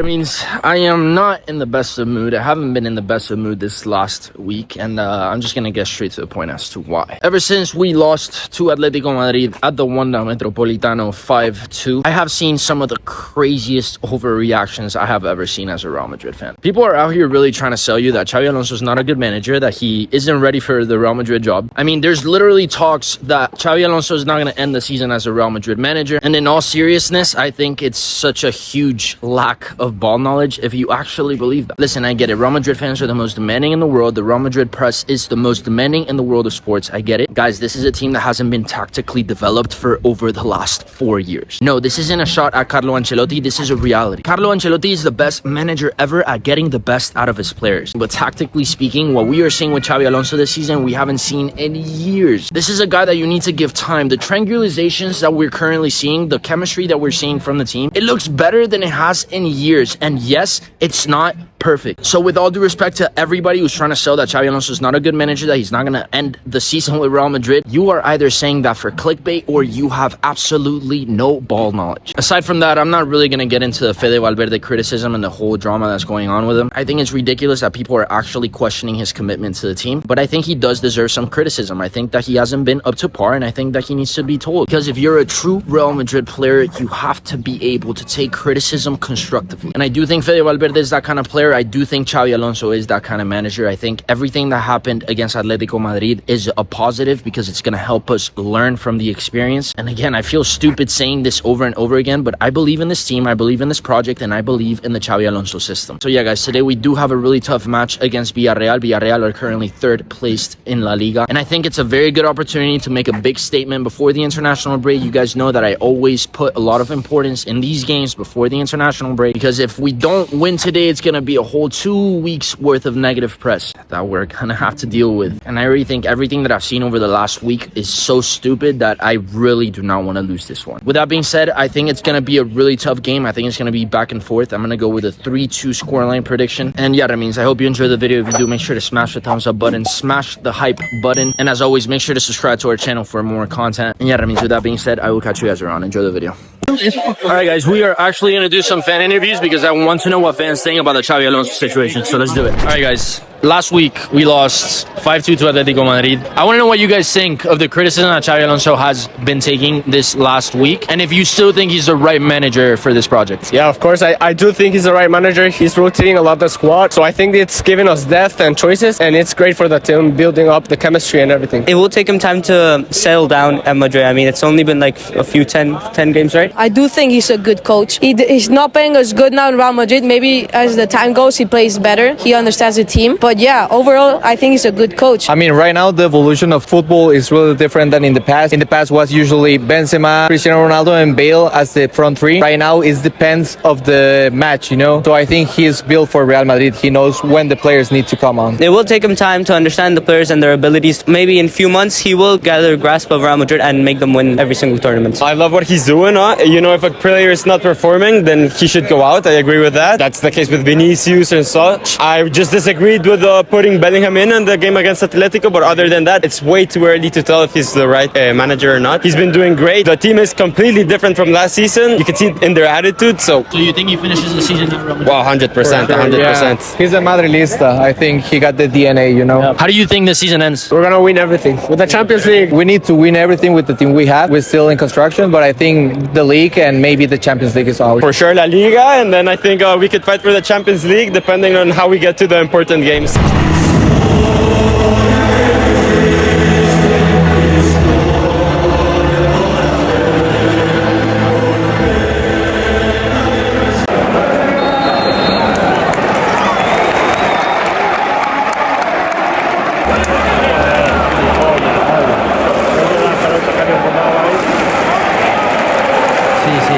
That means I am not in the best of mood. I haven't been in the best of mood this last week, and I'm just gonna get straight to the point as to why. Ever since we lost to Atletico Madrid at the Wanda Metropolitano 5-2, I have seen some of the craziest overreactions I have ever seen as a Real Madrid fan. People are out here really trying to sell you that Xabi Alonso is not a good manager, that he isn't ready for the Real Madrid job. I mean, there's literally talks that Xabi Alonso is not going to end the season as a Real Madrid manager. And in all seriousness, I think it's such a huge lack of ball knowledge if you actually believe that. Listen, I get it. Real Madrid fans are the most demanding in the world. The Real Madrid press is the most demanding in the world of sports. I get it. Guys, this is a team that hasn't been tactically developed for over the last 4 years. No, this isn't a shot at Carlo Ancelotti. This is a reality. Carlo Ancelotti is the best manager ever at getting the best out of his players. But tactically speaking, what we are seeing with Xabi Alonso this season, we haven't seen in years. This is a guy that you need to give time. The triangulations that we're currently seeing, the chemistry that we're seeing from the team, it looks better than it has in years. And yes, it's not perfect. So with all due respect to everybody who's trying to sell that Xabi Alonso is not a good manager, that he's not going to end the season with Real Madrid, you are either saying that for clickbait or you have absolutely no ball knowledge. Aside from that, I'm not really going to get into the Fede Valverde criticism and the whole drama that's going on with him. I think it's ridiculous that people are actually questioning his commitment to the team, but I think he does deserve some criticism. I think that he hasn't been up to par, and I think that he needs to be told. Because if you're a true Real Madrid player, you have to be able to take criticism constructively. And I do think Fede Valverde is that kind of player. I do think Xabi Alonso is that kind of manager. I think everything that happened against Atletico Madrid is a positive because it's going to help us learn from the experience. And again, I feel stupid saying this over and over again, but I believe in this team, I believe in this project, and I believe in the Xabi Alonso system. So yeah, guys, today we do have a really tough match against Villarreal. Villarreal are currently third placed in LaLiga, and I think it's a very good opportunity to make a big statement before the international break. You guys know that I always put a lot of importance in these games before the international break, because if we don't win today, it's going to be a whole 2 weeks worth of negative press that we're gonna have to deal with. And I really think everything that I've seen over the last week is so stupid that I really do not want to lose this one. With that being said, I think it's gonna be a really tough game. I think it's gonna be back and forth. I'm gonna go with a 3-2 scoreline prediction. And yeah, that means I hope you enjoy the video. If you do, make sure to smash the thumbs up button, smash the hype button, and as always, make sure to subscribe to our channel for more content. And yeah, that means with that being said, I will catch you guys around. Enjoy the video. Alright guys, we are actually going to do some fan interviews because I want to know what fans think about the Xabi Alonso situation, so let's do it. Alright guys, last week we lost 5-2 to Atletico Madrid. I want to know what you guys think of the criticism that Xabi Alonso has been taking this last week, and if you still think he's the right manager for this project. Yeah, of course, I do think he's the right manager. He's rotating a lot the squad, so I think it's giving us depth and choices, and it's great for the team, building up the chemistry and everything. It will take him time to settle down at Madrid. I mean, it's only been like a few 10 games, right? I do think he's a good coach. He's not playing as good now in Real Madrid. Maybe as the time goes, he plays better. He understands the team. But yeah, overall, I think he's a good coach. I mean, right now, the evolution of football is really different than in the past. In the past was usually Benzema, Cristiano Ronaldo, and Bale as the front three. Right now, it depends of the match, you know? So I think he's built for Real Madrid. He knows when the players need to come on. It will take him time to understand the players and their abilities. Maybe in a few months, he will gather a grasp of Real Madrid and make them win every single tournament. I love what he's doing. You know, if a player is not performing, then he should go out. I agree with that. That's the case with Vinicius and such. I just disagreed with putting Bellingham in the game against Atletico, but other than that, it's way too early to tell if he's the right manager or not. He's been doing great. The team is completely different from last season. You can see it in their attitude. So you think he finishes the season at Real Madrid? Well, 100%, 100%. Yeah. He's a Madridista. I think he got the DNA, you know? How do you think the season ends? We're gonna win everything. With the Champions League, We need to win everything with the team we have. We're still in construction, but I think the league and maybe the Champions League is out. for sure LaLiga, and then I think we could fight for the Champions League depending on how we get to the important games.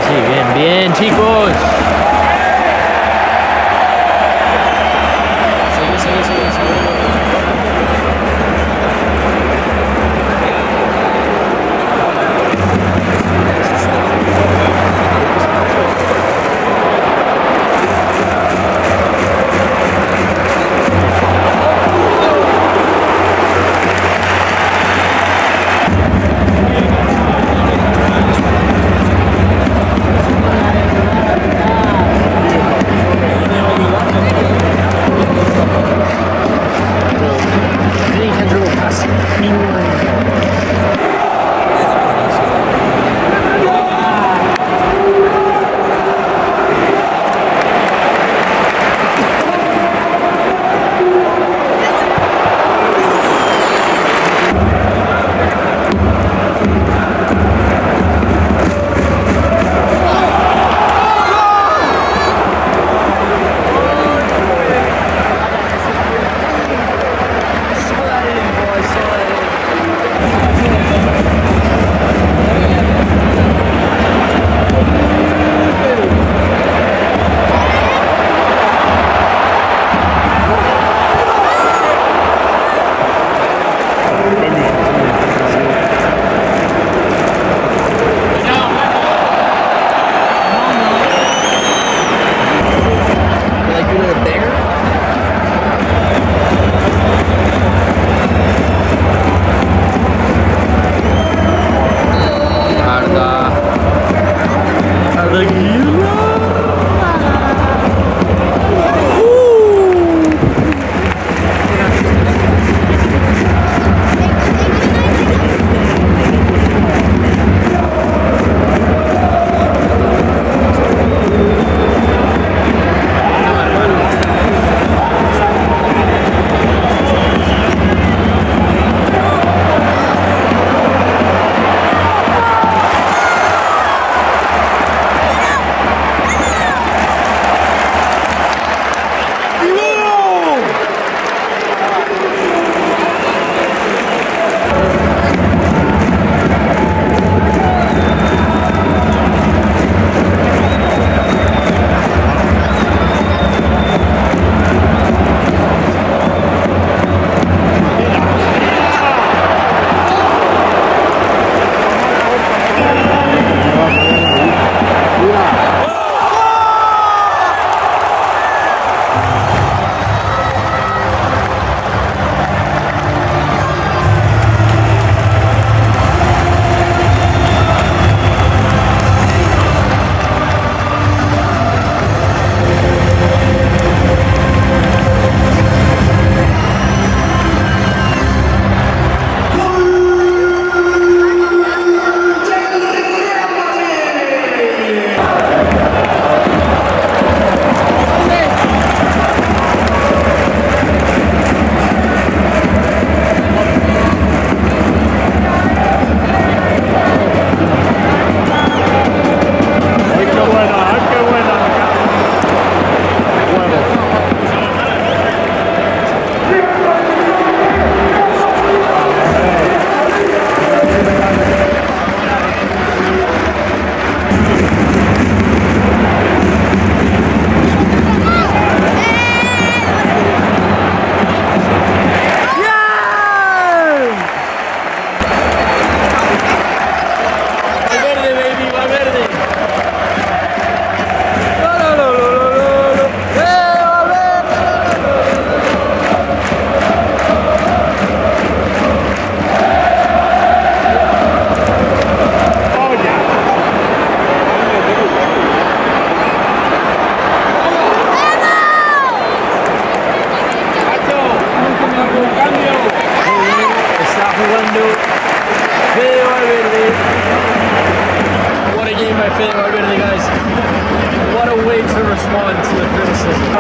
Sí, bien, chicos. Fede Valverde, guys. What a way to respond to the criticism.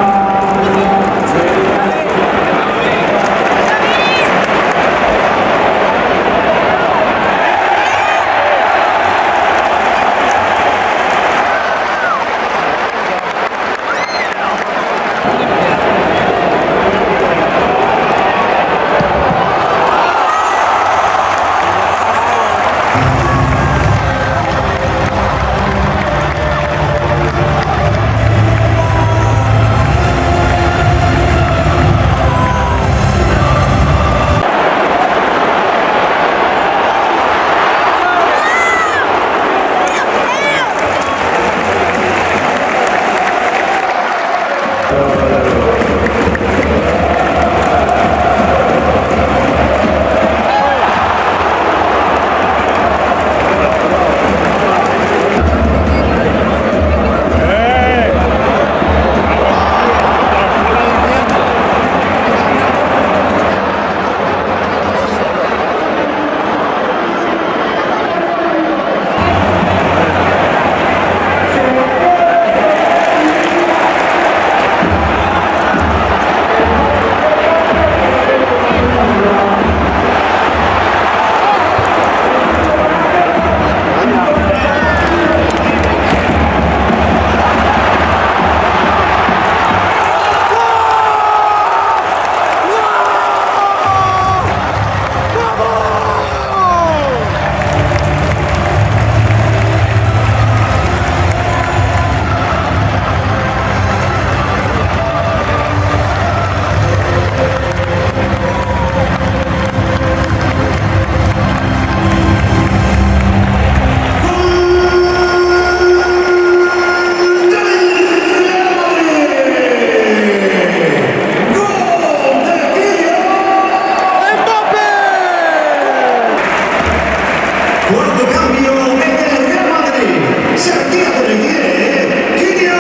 Cuarto cambio en el Real Madrid. Se retira por el Kylian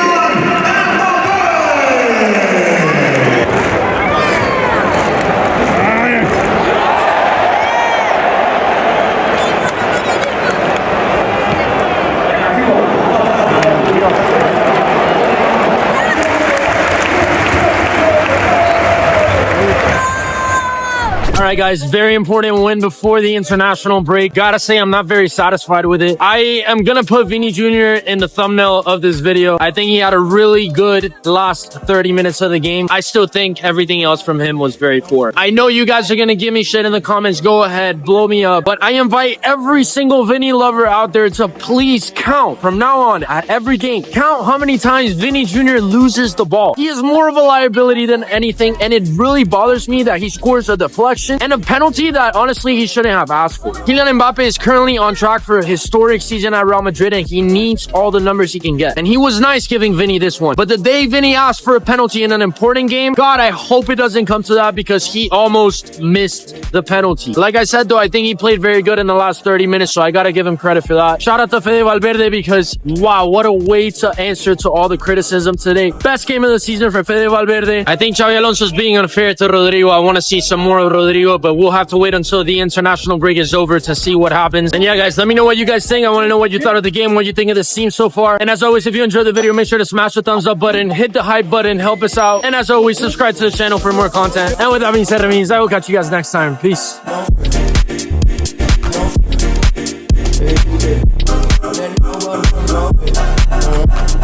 Mbappé. All right, guys, very important win before the international break. Gotta say, I'm not very satisfied with it. I am gonna put Vini Jr. in the thumbnail of this video. I think he had a really good last 30 minutes of the game. I still think everything else from him was very poor. I know you guys are gonna give me shit in the comments. Go ahead, blow me up. But I invite every single Vini lover out there to please count from now on at every game. Count how many times Vini Jr. loses the ball. He is more of a liability than anything, and it really bothers me that he scores a deflection and a penalty that honestly he shouldn't have asked for. Kylian Mbappe is currently on track for a historic season at Real Madrid, and he needs all the numbers he can get. And he was nice giving Vini this one. But the day Vini asked for a penalty in an important game, God, I hope it doesn't come to that, because he almost missed the penalty. Like I said, though, I think he played very good in the last 30 minutes, so I gotta give him credit for that. Shout out to Fede Valverde, because wow, what a way to answer to all the criticism today. Best game of the season for Fede Valverde. I think Xabi Alonso's being unfair to Rodrigo. I want to see some more of Rodrigo, but we'll have to wait until the international break is over to see what happens. And yeah, guys, let me know what you guys think. I want to know what you thought of the game, what you think of this team so far. And as always, if you enjoyed the video, make sure to smash the thumbs up button, hit the hype button, help us out. And as always, subscribe to the channel for more content. And with that being said, I will catch you guys next time. Peace. Let